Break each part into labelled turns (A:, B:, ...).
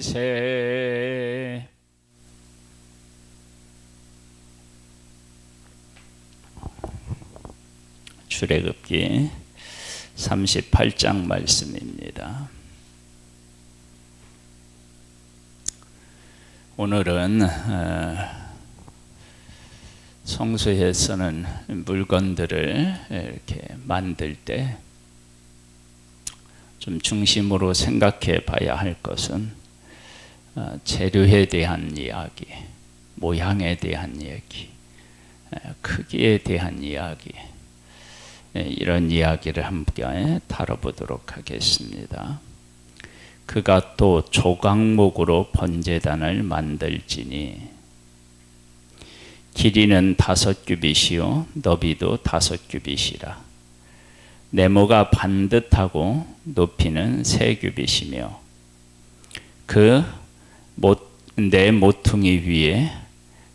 A: 만세. 출애굽기 38장 말씀입니다. 오늘은 성소에 쓰는 물건들을 이렇게 만들 때 좀 중심으로 생각해 봐야 할 것은 재료에 대한 이야기, 모양에 대한 이야기, 크기에 대한 이야기, 이런 이야기를 함께 다뤄보도록 하겠습니다. 그가 또 조각목으로 번제단을 만들지니 길이는 5규빗이요 너비도 5규빗이라. 네모가 반듯하고 높이는 3규빗이며 내 모퉁이 위에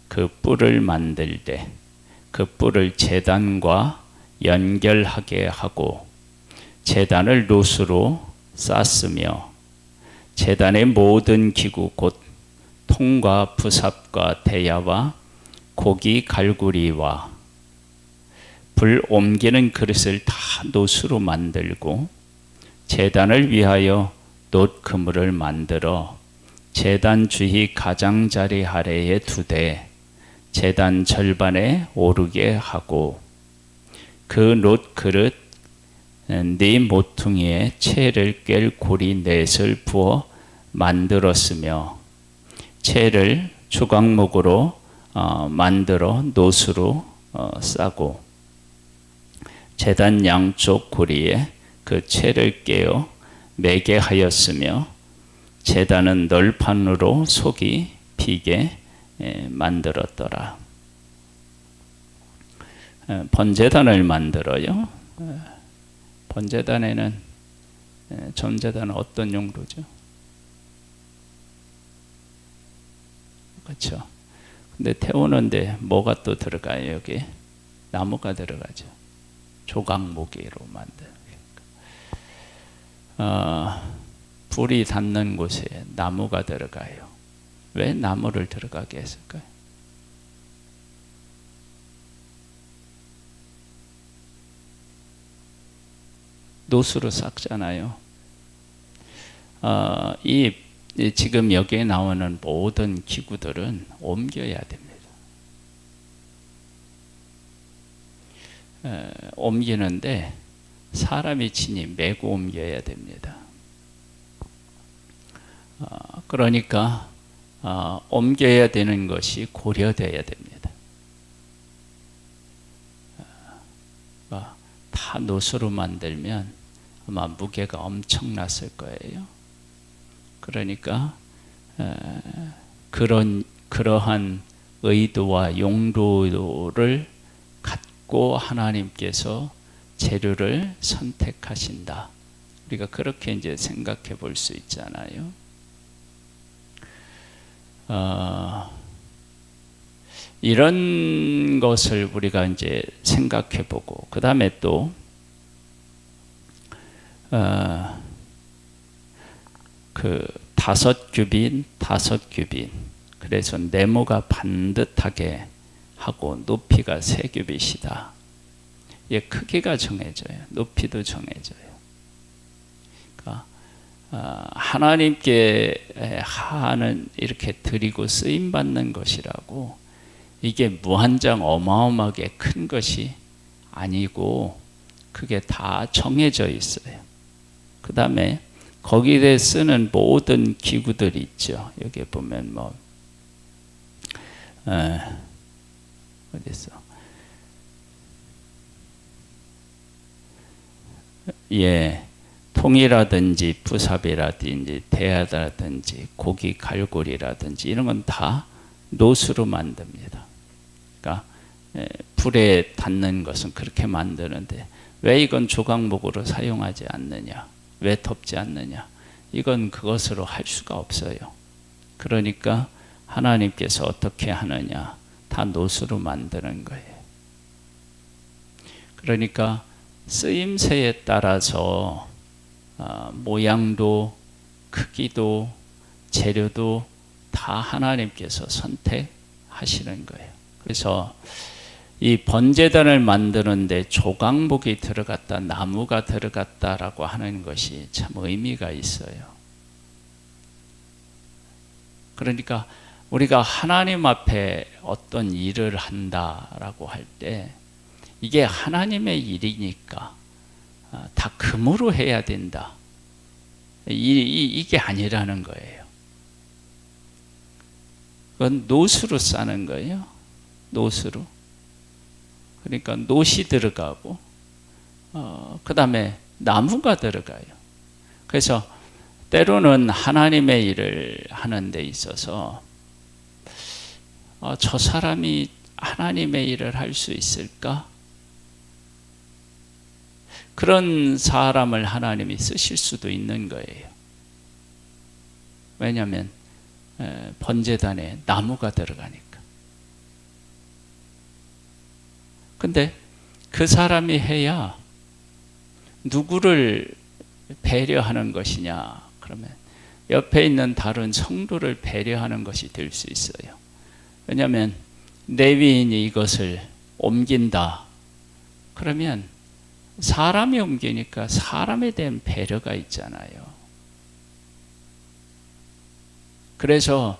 A: 그 뿔을 만들되 그 뿔을 제단과 연결하게 하고 제단을 롯으로 쌌으며 제단의 모든 기구 곧 통과 부삽과 대야와 고기 갈구리와 불 옮기는 그릇을 다 놋으로 만들고 제단을 위하여 놋 그물을 만들어 제단 주위 가장자리 아래에 두되 제단 절반에 오르게 하고 그 놋 그릇 네 모퉁이에 채를 꿰 고리 넷을 부어 만들었으며 채를 조각목으로 만들어 놋으로 싸고 제단 양쪽 고리에 그 채를 꿰어 매게 하였으며 제단은 널판으로 속이 비게 만들었더라. 번제단을 만들어요. 번제단에는 전제단은 어떤 용도죠? 그렇죠. 근데 태우는데 뭐가 또 들어가요? 여기 나무가 들어가죠. 조각무기로 만든. 불이 닿는 곳에 나무가 들어가요. 왜 나무를 들어가게 했을까요? 놋으로 쌌잖아요. 지금 여기에 나오는 모든 기구들은 옮겨야 됩니다. 옮기는데 사람이 친히 메고 옮겨야 됩니다. 그러니까 옮겨야 되는 것이 고려되어야 됩니다. 다 놋으로 만들면 아마 무게가 엄청났을 거예요. 그러니까 그러한 의도와 용도를 갖고 하나님께서 재료를 선택하신다. 우리가 그렇게 이제 생각해 볼 수 있잖아요. 이런 것을 우리가 이제 생각해 보고, 그 다음에 또, 그 5규빗, 5규빗. 그래서 네모가 반듯하게 하고 높이가 3규빗이다. 이 크기가 정해져요. 높이도 정해져요. 그러니까 하나님께 하는 이렇게 드리고 쓰임 받는 것이라고 이게 무한정 어마어마하게 큰 것이 아니고 그게 다 정해져 있어요. 그 다음에 거기에 쓰는 모든 기구들이 있죠. 여기 보면 뭐 어딨어? 예, 통이라든지 부삽이라든지 대야라든지 고기 갈고리라든지 이런 건 다 놋으로 만듭니다. 그러니까 불에 닿는 것은 그렇게 만드는데 왜 이건 조각목으로 사용하지 않느냐? 왜 덮지 않느냐? 이건 그것으로 할 수가 없어요. 그러니까 하나님께서 어떻게 하느냐? 다 놋으로 만드는 거예요. 그러니까 쓰임새에 따라서 모양도 크기도 재료도 다 하나님께서 선택하시는 거예요. 그래서 이 번제단을 만드는데 조각목이 들어갔다, 나무가 들어갔다라고 하는 것이 참 의미가 있어요. 그러니까 우리가 하나님 앞에 어떤 일을 한다라고 할 때 이게 하나님의 일이니까 다 금으로 해야 된다. 이게 아니라는 거예요. 그건 노수로 싸는 거예요. 노수로. 그러니까 노시 들어가고 그 다음에 나무가 들어가요. 그래서 때로는 하나님의 일을 하는 데 있어서 저 사람이 하나님의 일을 할 수 있을까? 그런 사람을 하나님이 쓰실 수도 있는 거예요. 왜냐하면 번제단에 나무가 들어가니까. 근데 그 사람이 해야 누구를 배려하는 것이냐? 그러면 옆에 있는 다른 성도를 배려하는 것이 될 수 있어요. 왜냐하면 레위인이 이것을 옮긴다. 그러면 사람이 옮기니까 사람에 대한 배려가 있잖아요. 그래서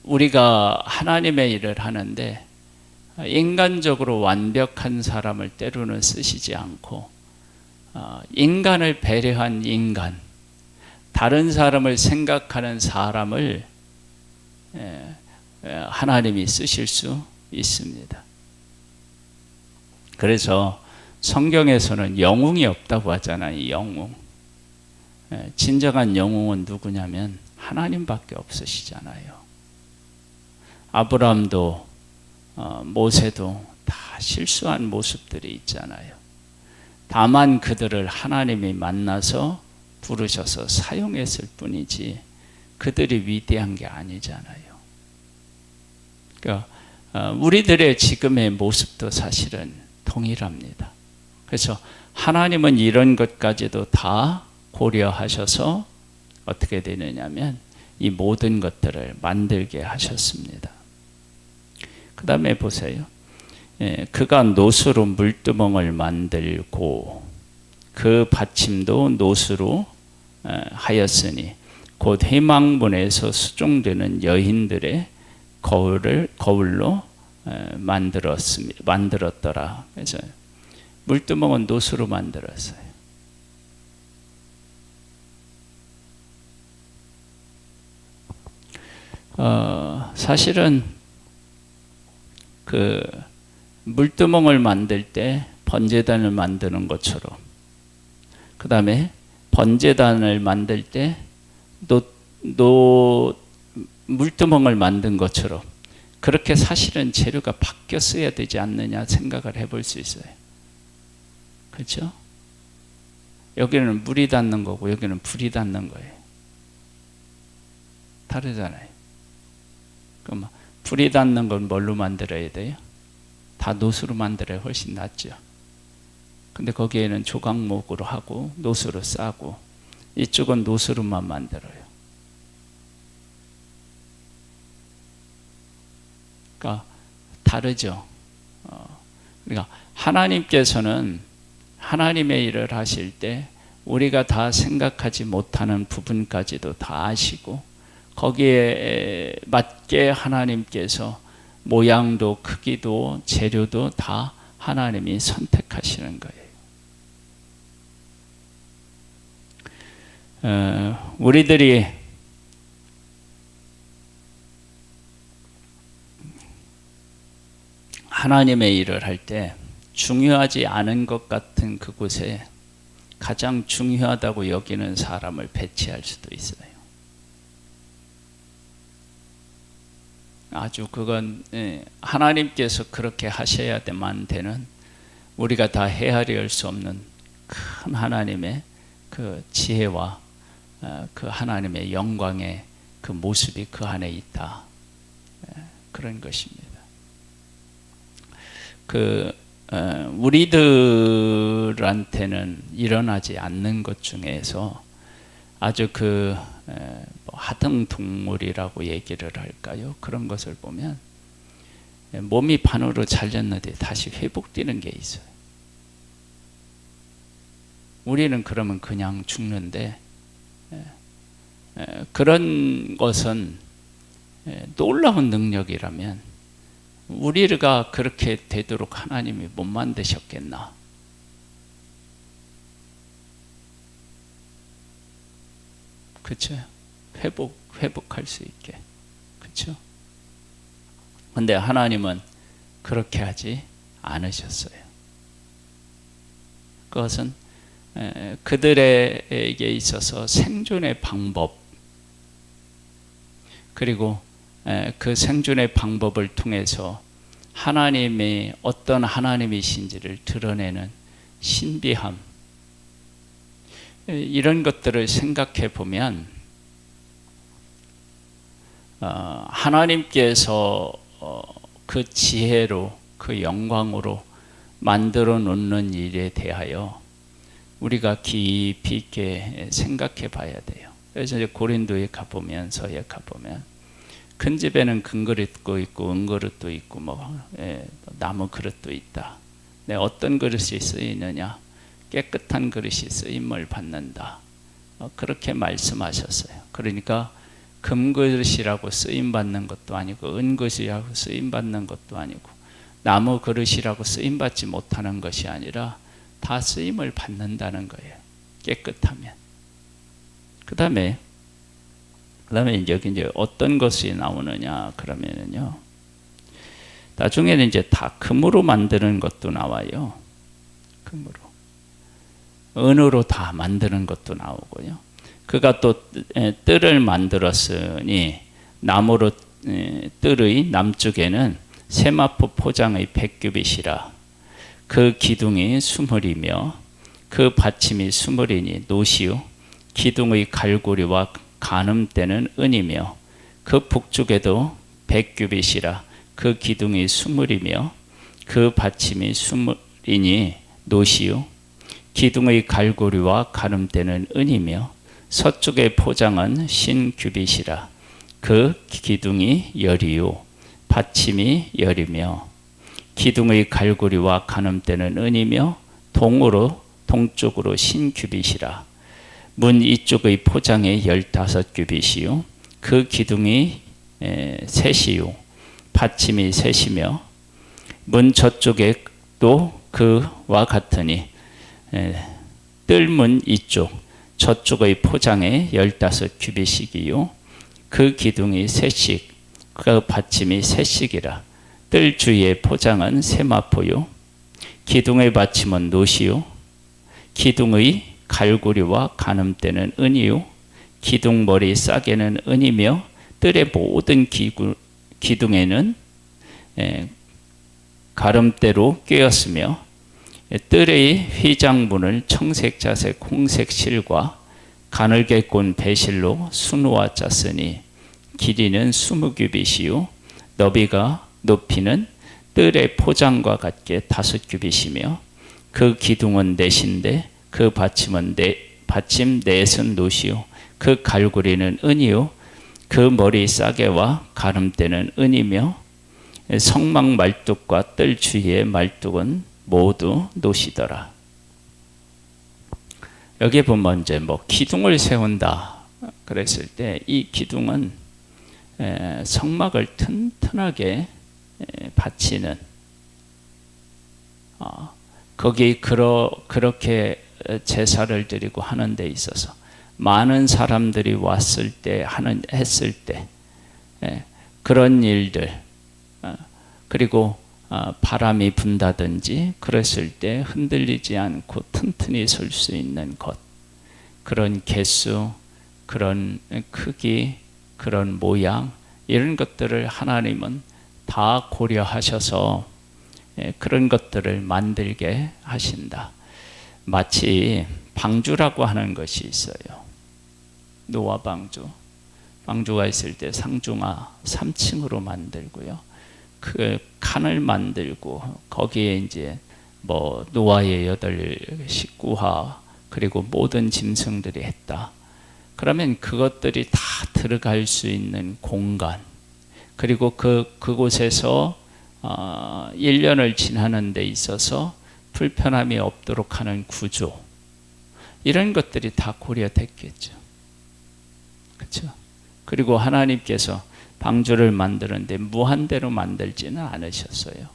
A: 우리가 하나님의 일을 하는데 인간적으로 완벽한 사람을 때로는 쓰시지 않고 인간을 배려한 인간, 다른 사람을 생각하는 사람을 하나님이 쓰실 수 있습니다. 그래서 성경에서는 영웅이 없다고 하잖아요. 영웅. 진정한 영웅은 누구냐면 하나님밖에 없으시잖아요. 아브라함도 모세도 다 실수한 모습들이 있잖아요. 다만 그들을 하나님이 만나서 부르셔서 사용했을 뿐이지 그들이 위대한 게 아니잖아요. 그러니까 우리들의 지금의 모습도 사실은 동일합니다. 그래서 하나님은 이런 것까지도 다 고려하셔서 어떻게 되느냐면 이 모든 것들을 만들게 하셨습니다. 그 다음에 보세요. 그가 노수로 물두멍을 만들고 그 받침도 노수로 하였으니 곧 회막문에서 수종되는 여인들의 거울로 만들었더라. 그래서 물두멍은 노수로 만들었어요. 사실은 그 물두멍을 만들 때 번제단을 만드는 것처럼, 그 다음에 번제단을 만들 때 물두멍을 만든 것처럼 그렇게 사실은 재료가 바뀌었어야 되지 않느냐 생각을 해볼 수 있어요. 그렇죠? 여기는 물이 닿는 거고 여기는 불이 닿는 거예요. 다르잖아요. 그럼 불이 닿는 건 뭘로 만들어야 돼요? 다 노수로 만들어야 훨씬 낫죠. 근데 거기에는 조각목으로 하고 노수로 싸고 이쪽은 노수로만 만들어요. 그러니까 다르죠. 그러니까 하나님께서는 하나님의 일을 하실 때 우리가 다 생각하지 못하는 부분까지도 다 아시고 거기에 맞게 하나님께서 모양도 크기도 재료도 다 하나님이 선택하시는 거예요. 우리들이 하나님의 일을 할 때 중요하지 않은 것 같은 그곳에 가장 중요하다고 여기는 사람을 배치할 수도 있어요. 아주 그건 하나님께서 그렇게 하셔야만 되는, 우리가 다 헤아릴 수 없는 큰 하나님의 그 지혜와 그 하나님의 영광의 그 모습이 그 안에 있다. 그런 것입니다. 우리들한테는 일어나지 않는 것 중에서 아주 아등 동물이라고 얘기를 할까요? 그런 것을 보면 몸이 반으로 잘렸는데 다시 회복되는 게 있어요. 우리는 그러면 그냥 죽는데 그런 것은 놀라운 능력이라면 우리가 그렇게 되도록 하나님이 못 만드셨겠나? 그렇죠? 회복할 수 있게. 그렇죠? 근데 하나님은 그렇게 하지 않으셨어요. 그것은 그들에게 있어서 생존의 방법, 그리고 그 생존의 방법을 통해서 하나님이 어떤 하나님이신지를 드러내는 신비함, 이런 것들을 생각해 보면 하나님께서 그 지혜로, 그 영광으로 만들어 놓는 일에 대하여 우리가 깊이 있게 생각해 봐야 돼요. 그래서 이제 고린도에 가보면서에 가보면 큰 집에는 큰 그릇도 있고 은그릇도 있고 나무 그릇도 있다. 내 어떤 그릇이 쓰이느냐? 깨끗한 그릇이 쓰임을 받는다. 그렇게 말씀하셨어요. 그러니까 금그릇이라고 쓰임받는 것도 아니고 은그릇이라고 쓰임받는 것도 아니고 나무 그릇이라고 쓰임받지 못하는 것이 아니라 다 쓰임을 받는다는 거예요. 깨끗하면. 그 다음에 여기 이제 어떤 것이 나오느냐 그러면은요. 나중에는 이제 다 금으로 만드는 것도 나와요. 금으로. 은으로 다 만드는 것도 나오고요. 그가 또 뜰을 만들었으니 나무로 뜰의 남쪽에는 세마포 포장의 100규빗이라 그 기둥이 20이며 그 받침이 20이니 노시요 기둥의 갈고리와 가늠대는 은이며 그 북쪽에도 100규빗이라 그 기둥이 20이며 그 받침이 20이니 노시요 기둥의 갈고리와 가늠대는 은이며 서쪽의 포장은 신규빗이라 그 기둥이 열이요 받침이 열이며 기둥의 갈고리와 가늠대는 은이며 동쪽으로 신규빗이라 문 이쪽의 포장이 15규빗이요 그 기둥이 셋이요 받침이 셋이며 문 저쪽에 또 그와 같으니 뜰문 이쪽 저쪽의 포장에 15규빗이기요 그 기둥이 셋씩 그 받침이 셋씩이라 뜰 주위의 포장은 세마포요 기둥의 받침은 노시요 기둥의 갈고리와 가늠대는 은이요 기둥 머리 싸개는 은이며 뜰의 모든 기둥에는 가름대로 꿰었으며 뜰의 휘장문을 청색 자색 홍색 실과 가늘게 꼰 배실로 수놓아 짰으니 길이는 20규빗이요 높이는 뜰의 포장과 같게 5규빗이며 그 기둥은 넷인데 그 받침 넷은 노시요 그 갈고리는 은이요 그 머리 싸개와 가름대는 은이며 성막 말뚝과 뜰 주위의 말뚝은 모두 노시더라. 여기 보면 이제 기둥을 세운다 그랬을 때 이 기둥은 성막을 튼튼하게 받치는 거기 그렇게 제사를 드리고 하는 데 있어서 많은 사람들이 왔을 때 했을 때 그런 일들 그리고 바람이 분다든지 그랬을 때 흔들리지 않고 튼튼히 설 수 있는 것 그런 개수 그런 크기 그런 모양 이런 것들을 하나님은 다 고려하셔서 그런 것들을 만들게 하신다. 마치 방주라고 하는 것이 있어요. 노아 방주가 있을 때 상중하 3층으로 만들고요. 그 칸을 만들고 거기에 이제 노아의 8 식구와 그리고 모든 짐승들이 했다. 그러면 그것들이 다 들어갈 수 있는 공간, 그리고 그곳에서 1년을 지나는 데 있어서 불편함이 없도록 하는 구조, 이런 것들이 다 고려됐겠죠. 그렇죠? 그리고 하나님께서 방주를 만드는데 무한대로 만들지는 않으셨어요.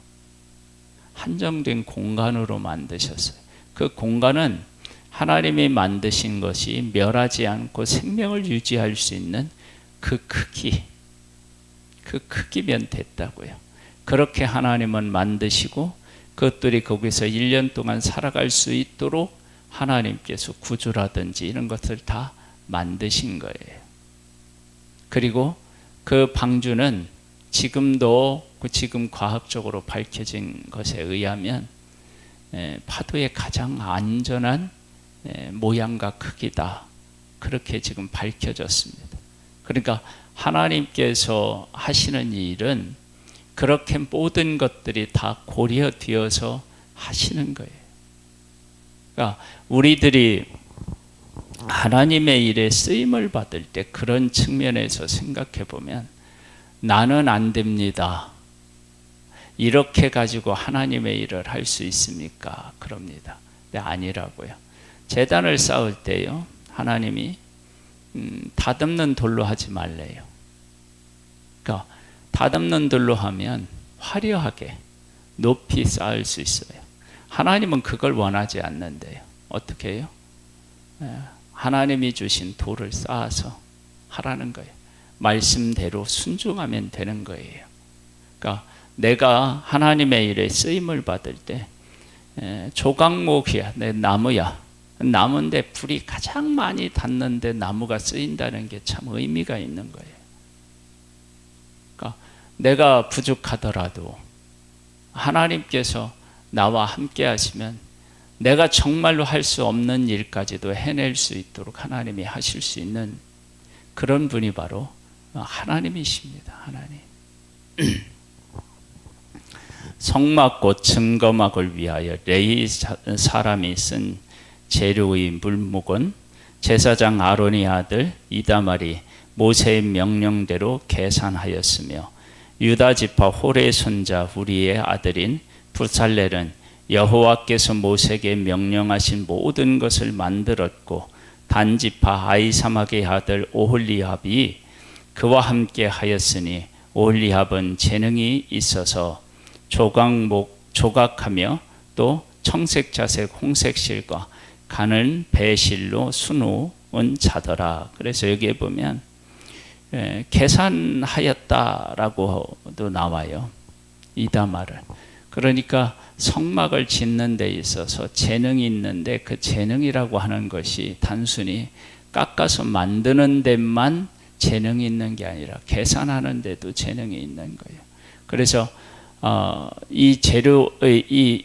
A: 한정된 공간으로 만드셨어요. 그 공간은 하나님이 만드신 것이 멸하지 않고 생명을 유지할 수 있는 그 크기면 됐다고요. 그렇게 하나님은 만드시고 그것들이 거기서 1년 동안 살아갈 수 있도록 하나님께서 구조라든지 이런 것을 다 만드신 거예요. 그리고 그 방주는 지금도 지금 과학적으로 밝혀진 것에 의하면 파도의 가장 안전한 모양과 크기다. 그렇게 지금 밝혀졌습니다. 그러니까 하나님께서 하시는 일은 그렇게 모든 것들이 다 고려되어서 하시는 거예요. 그러니까 우리들이 하나님의 일에 쓰임을 받을 때 그런 측면에서 생각해 보면 나는 안 됩니다. 이렇게 가지고 하나님의 일을 할 수 있습니까? 그럽니다. 근데 아니라고요. 제단을 쌓을 때요, 하나님이 다듬는 돌로 하지 말래요. 그러니까 다듬는 돌로 하면 화려하게 높이 쌓을 수 있어요. 하나님은 그걸 원하지 않는데요. 어떻게 해요? 하나님이 주신 돌을 쌓아서 하라는 거예요. 말씀대로 순종하면 되는 거예요. 그러니까 내가 하나님의 일에 쓰임을 받을 때 조각목이야, 내 나무야. 나무인데 불이 가장 많이 닿는데 나무가 쓰인다는 게 참 의미가 있는 거예요. 그러니까 내가 부족하더라도 하나님께서 나와 함께 하시면 내가 정말로 할 수 없는 일까지도 해낼 수 있도록 하나님이 하실 수 있는 그런 분이 바로 하나님이십니다. 하나님. 성막곧 증거막을 위하여 레위 사람이 쓴 재료의 물목은 제사장 아론의 아들 이다말이 모세의 명령대로 계산하였으며 유다 지파 홀의 손자 우리의 아들인 부살렐은 여호와께서 모세에게 명령하신 모든 것을 만들었고 단 지파 아히사막의 아들 오홀리압이 그와 함께 하였으니 오홀리압은 재능이 있어서 조각하며 또 청색자색 홍색실과 가는 배실로 수놓은 자더라. 그래서 여기에 보면 계산하였다라고도 나와요. 이다말을. 그러니까 성막을 짓는 데 있어서 재능이 있는데 그 재능이라고 하는 것이 단순히 깎아서 만드는 데만 재능이 있는 게 아니라 계산하는 데도 재능이 있는 거예요. 그래서 이 재료의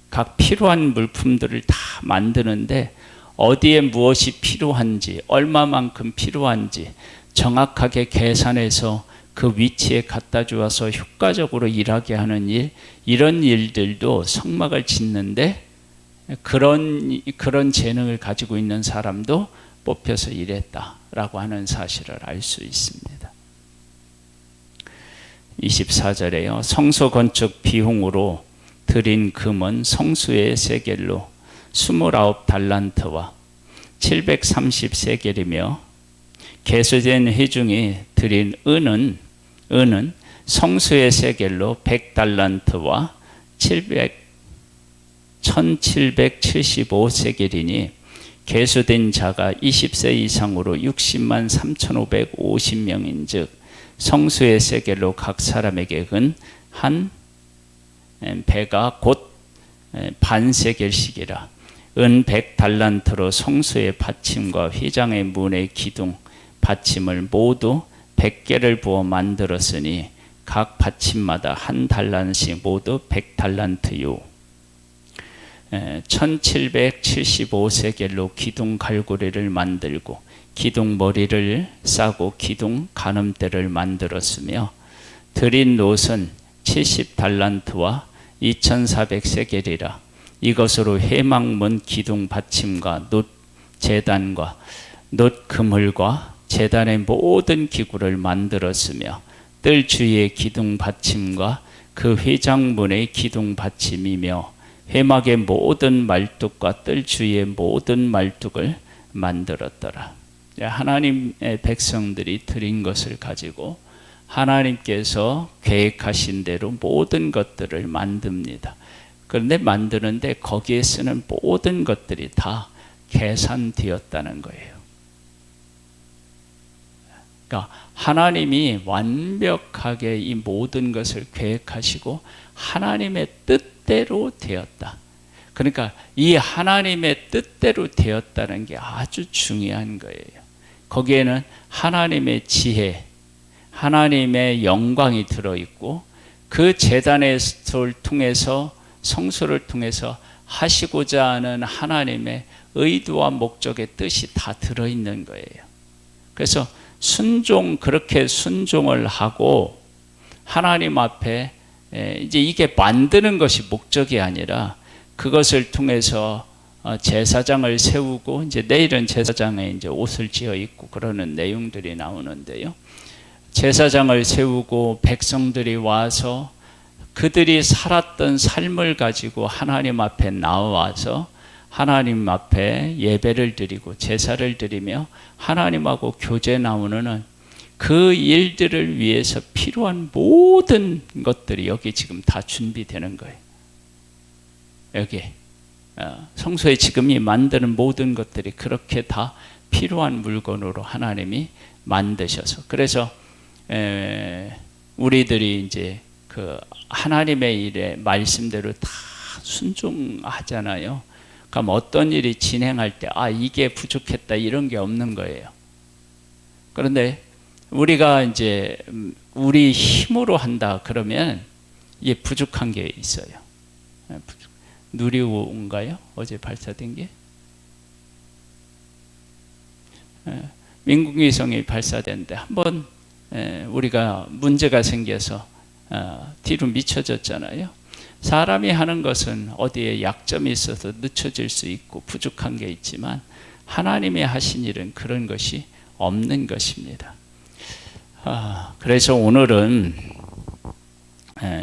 A: 각 필요한 물품들을 다 만드는데 어디에 무엇이 필요한지, 얼마만큼 필요한지 정확하게 계산해서 그 위치에 갖다 주어서 효과적으로 일하게 하는 일, 이런 일들도 성막을 짓는데 그런 재능을 가지고 있는 사람도 뽑혀서 일했다라고 하는 사실을 알 수 있습니다. 24절에요. 성소 건축 비용으로 드린 금은 성수의 세겔로 29달란트와 730세겔이며 개수된 회중이 드린 은은 성수의 세겔로 100달란트와 1775세겔이니 개수된 자가 20세 이상으로 60만 3,550명인 즉 성수의 세겔로 각 사람에게 한 배가 곧 반세겔씩이라. 은 100달란트로 성수의 받침과 휘장의 문의 기둥 받침을 모두 100개를 부어 만들었으니 각 받침마다 한 달란씩 모두 100달란트요. 1775세겔로 기둥 갈고리를 만들고 기둥 머리를 싸고 기둥 가늠대를 만들었으며 드린 놋은 70달란트와 2400세겔이라. 이것으로 회막문 기둥 받침과 놋 제단과 놋 그물과 제단의 모든 기구를 만들었으며 뜰 주위의 기둥 받침과 그 회장문의 기둥 받침이며 회막의 모든 말뚝과 뜰 주위의 모든 말뚝을 만들었더라. 하나님의 백성들이 드린 것을 가지고 하나님께서 계획하신 대로 모든 것들을 만듭니다. 그런데 만드는데 거기에 쓰는 모든 것들이 다 계산되었다는 거예요. 그러니까 하나님이 완벽하게 이 모든 것을 계획하시고 하나님의 뜻대로 되었다. 그러니까 이 하나님의 뜻대로 되었다는 게 아주 중요한 거예요. 거기에는 하나님의 지혜, 하나님의 영광이 들어있고 그 제단의 통해서 성소를 통해서 하시고자 하는 하나님의 의도와 목적의 뜻이 다 들어있는 거예요. 그래서 그렇게 순종을 하고 하나님 앞에 이제 이게 만드는 것이 목적이 아니라 그것을 통해서 제사장을 세우고 이제 내일은 제사장에 이제 옷을 지어 입고 그러는 내용들이 나오는데요. 제사장을 세우고 백성들이 와서 그들이 살았던 삶을 가지고 하나님 앞에 나와서 하나님 앞에 예배를 드리고 제사를 드리며 하나님하고 교제 나누는 그 일들을 위해서 필요한 모든 것들이 여기 지금 다 준비되는 거예요. 여기 성소에 지금 이 만드는 모든 것들이 그렇게 다 필요한 물건으로 하나님이 만드셔서 그래서 우리들이 이제 그 하나님의 일에 말씀대로 다 순종하잖아요. 그럼 어떤 일이 진행할 때 이게 부족했다 이런 게 없는 거예요. 그런데 우리가 이제 우리 힘으로 한다 그러면 이게 부족한 게 있어요. 누리호인가요? 어제 발사된 게? 민국위성이 발사됐는데 한번 우리가 문제가 생겨서 뒤로 미쳐졌잖아요. 사람이 하는 것은 어디에 약점이 있어서 늦춰질 수 있고 부족한 게 있지만 하나님이 하신 일은 그런 것이 없는 것입니다. 그래서 오늘은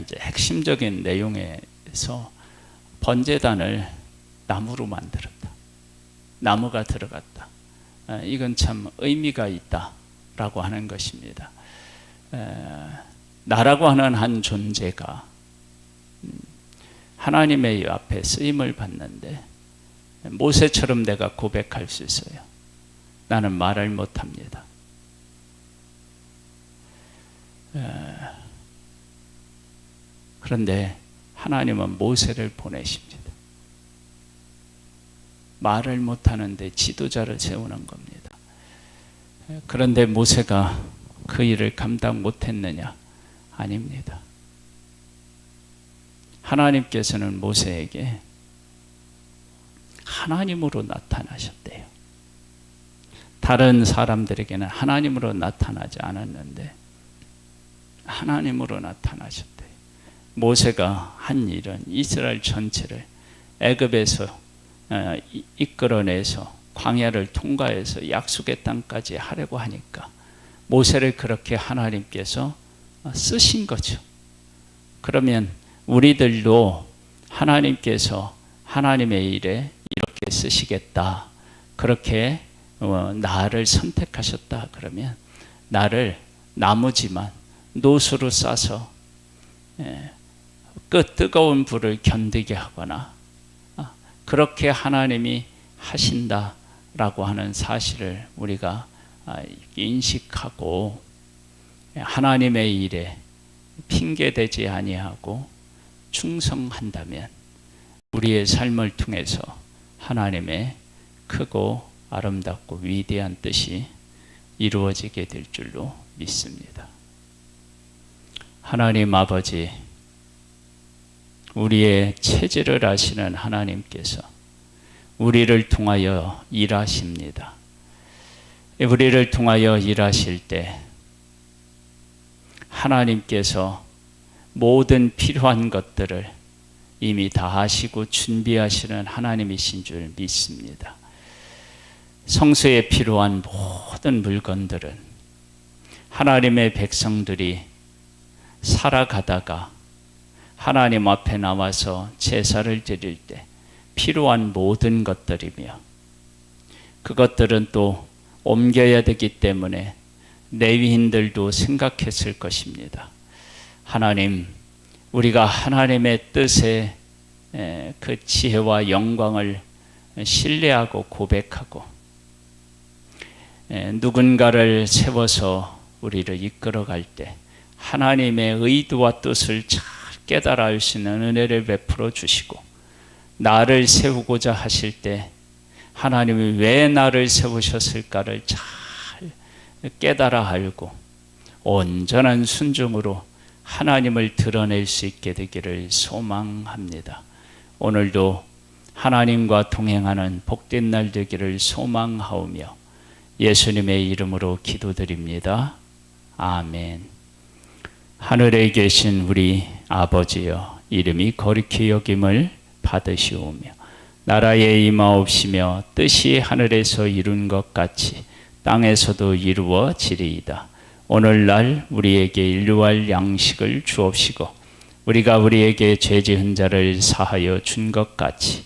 A: 이제 핵심적인 내용에서 번제단을 나무로 만들었다. 나무가 들어갔다. 이건 참 의미가 있다라고 하는 것입니다. 나라고 하는 한 존재가 하나님의 앞에 쓰임을 받는데 모세처럼 내가 고백할 수 있어요. 나는 말을 못합니다. 그런데 하나님은 모세를 보내십니다. 말을 못하는데 지도자를 세우는 겁니다. 그런데 모세가 그 일을 감당 못했느냐? 아닙니다. 하나님께서는 모세에게 하나님으로 나타나셨대요. 다른 사람들에게는 하나님으로 나타나지 않았는데 하나님으로 나타나셨대요. 모세가 한 일은 이스라엘 전체를 애굽에서 이끌어내서 광야를 통과해서 약속의 땅까지 하려고 하니까 모세를 그렇게 하나님께서 쓰신 거죠. 그러면 우리들도 하나님께서 하나님의 일에 이렇게 쓰시겠다. 그렇게 나를 선택하셨다. 그러면 나를 나무지만 노수로 싸서 그 뜨거운 불을 견디게 하거나 그렇게 하나님이 하신다라고 하는 사실을 우리가 인식하고 하나님의 일에 핑계대지 아니하고 충성한다면 우리의 삶을 통해서 하나님의 크고 아름답고 위대한 뜻이 이루어지게 될 줄로 믿습니다. 하나님 아버지, 우리의 체질을 아시는 하나님께서 우리를 통하여 일하십니다. 우리를 통하여 일하실 때 하나님께서 모든 필요한 것들을 이미 다 하시고 준비하시는 하나님이신 줄 믿습니다. 성소에 필요한 모든 물건들은 하나님의 백성들이 살아가다가 하나님 앞에 나와서 제사를 드릴 때 필요한 모든 것들이며, 그것들은 또 옮겨야 되기 때문에 레위인들도 생각했을 것입니다. 하나님, 우리가 하나님의 뜻에 그 지혜와 영광을 신뢰하고 고백하고 누군가를 세워서 우리를 이끌어갈 때 하나님의 의도와 뜻을 잘 깨달아 알 수 있는 은혜를 베풀어 주시고, 나를 세우고자 하실 때 하나님이 왜 나를 세우셨을까를 잘 깨달아 알고 온전한 순종으로 하나님을 드러낼 수 있게 되기를 소망합니다. 오늘도 하나님과 동행하는 복된 날 되기를 소망하오며 예수님의 이름으로 기도드립니다. 아멘. 하늘에 계신 우리 아버지여, 이름이 거룩히 여김을 받으시오며 나라에 임하옵시며 뜻이 하늘에서 이룬 것 같이 땅에서도 이루어지리이다. 오늘날 우리에게 일용할 양식을 주옵시고 우리가 우리에게 죄 지은 자를 사하여 준 것 같이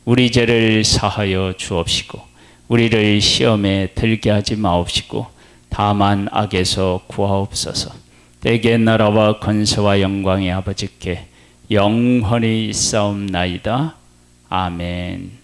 A: 우리 죄를 사하여 주옵시고 우리를 시험에 들게 하지 마옵시고 다만 악에서 구하옵소서. 대개 나라와 권세와 영광의 아버지께 영원히 있사옵나이다. 아멘.